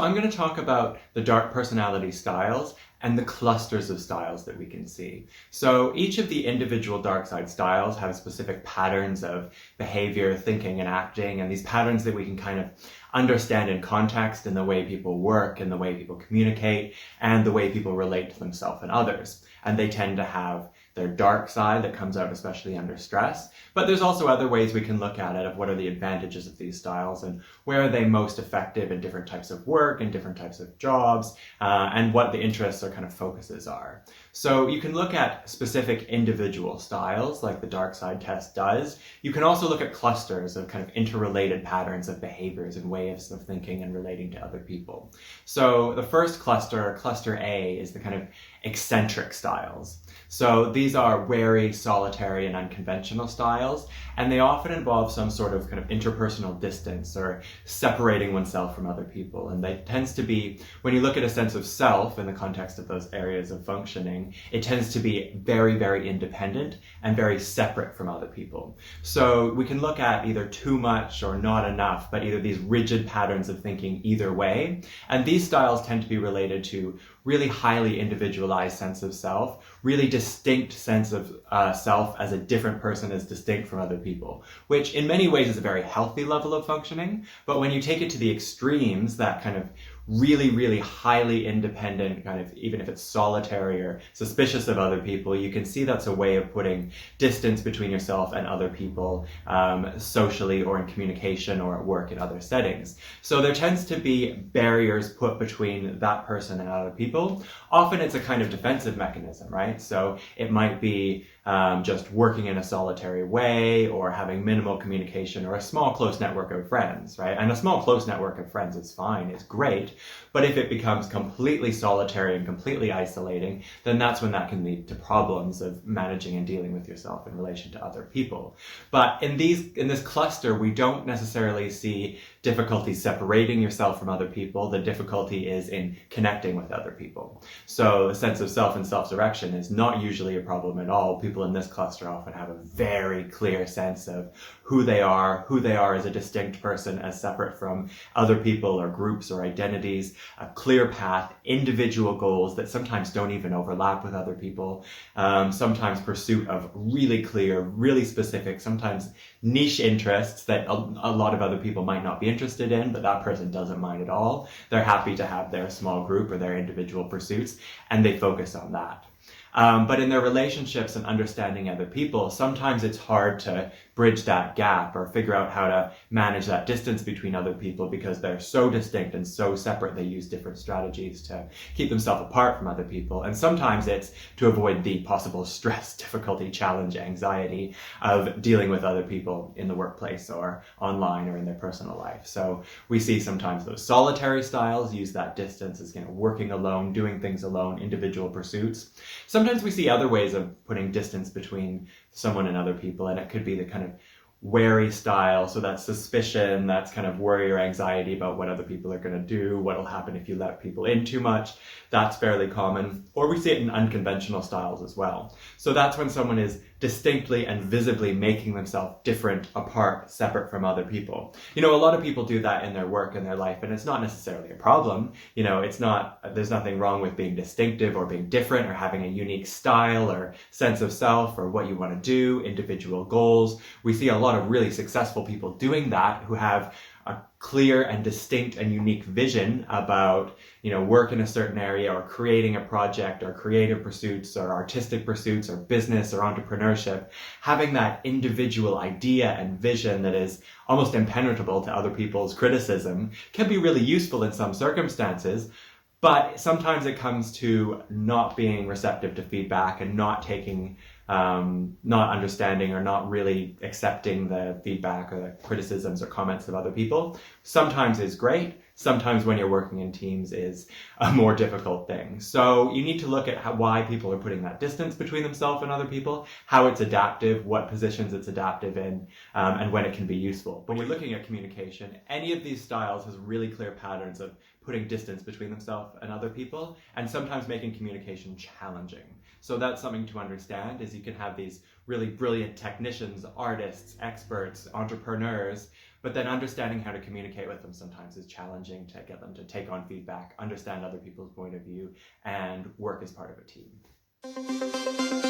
So I'm going to talk about the dark personality styles and the clusters of styles that we can see. So each of the individual dark side styles have specific patterns of behavior, thinking, and acting, and these patterns that we can kind of understand in context in the way people work, in the way people communicate, and the way people relate to themselves and others. And they tend to have their dark side that comes out especially under stress. But there's also other ways we can look at it of what are the advantages of these styles and where are they most effective in different types of work and different types of jobs, and what the interests or kind of focuses are. So you can look at specific individual styles like the dark side test does. You can also look at clusters of kind of interrelated patterns of behaviors and ways of thinking and relating to other people. So the first cluster, cluster A, is the kind of eccentric styles. So these are wary, solitary, and unconventional styles, and they often involve some sort of kind of interpersonal distance or separating oneself from other people. And they tends to be, when you look at a sense of self in the context of those areas of functioning, it tends to be very, very independent and very separate from other people. So we can look at either too much or not enough, but either these rigid patterns of thinking either way. And these styles tend to be related to really highly individualized sense of self, really distinct sense of self as a different person as distinct from other people, which in many ways is a very healthy level of functioning. But when you take it to the extremes, that kind of really, really highly independent, kind of, even if it's solitary or suspicious of other people, you can see that's a way of putting distance between yourself and other people, socially or in communication or at work in other settings. So there tends to be barriers put between that person and other people. Often it's a kind of defensive mechanism, right? So it might be just working in a solitary way or having minimal communication or a small close network of friends, right? And a small close network of friends is fine, it's great. But if it becomes completely solitary and completely isolating, then that's when that can lead to problems of managing and dealing with yourself in relation to other people. But in this cluster, we don't necessarily see difficulty separating yourself from other people. The difficulty is in connecting with other people. So the sense of self and self-direction is not usually a problem at all. People in this cluster often have a very clear sense of who they are as a distinct person, as separate from other people or groups or identities, a clear path, individual goals that sometimes don't even overlap with other people, sometimes pursuit of really clear, really specific, sometimes niche interests that a lot of other people might not be interested in, but that person doesn't mind at all. They're happy to have their small group or their individual pursuits, and they focus on that. But in their relationships and understanding other people, sometimes it's hard to bridge that gap or figure out how to manage that distance between other people because they're so distinct and so separate. They use different strategies to keep themselves apart from other people. And sometimes it's to avoid the possible stress, difficulty, challenge, anxiety of dealing with other people in the workplace or online or in their personal life. So we see sometimes those solitary styles use that distance as, working alone, doing things alone, individual pursuits. Sometimes we see other ways of putting distance between someone and other people, and it could be the kind of wary style, so that's suspicion, that's kind of worry or anxiety about what other people are going to do, what'll happen if you let people in too much. That's fairly common. Or we see it in unconventional styles as well. So that's when someone is distinctly and visibly making themselves different, apart, separate from other people. A lot of people do that in their work and their life, and it's not necessarily a problem. There's nothing wrong with being distinctive or being different or having a unique style or sense of self or what you want to do, individual goals. We see a lot of really successful people doing that who have a clear and distinct and unique vision about, work in a certain area or creating a project or creative pursuits or artistic pursuits or business or entrepreneurship. Having that individual idea and vision that is almost impenetrable to other people's criticism can be really useful in some circumstances. But sometimes it comes to not being receptive to feedback and not taking, not understanding or not really accepting the feedback or the criticisms or comments of other people. Sometimes is great. Sometimes when you're working in teams is a more difficult thing. So you need to look at why people are putting that distance between themselves and other people, how it's adaptive, what positions it's adaptive in, and when it can be useful. When you're looking at communication, any of these styles has really clear patterns of putting distance between themselves and other people, and sometimes making communication challenging. So that's something to understand, is you can have these really brilliant technicians, artists, experts, entrepreneurs, but then understanding how to communicate with them sometimes is challenging, to get them to take on feedback, understand other people's point of view, and work as part of a team.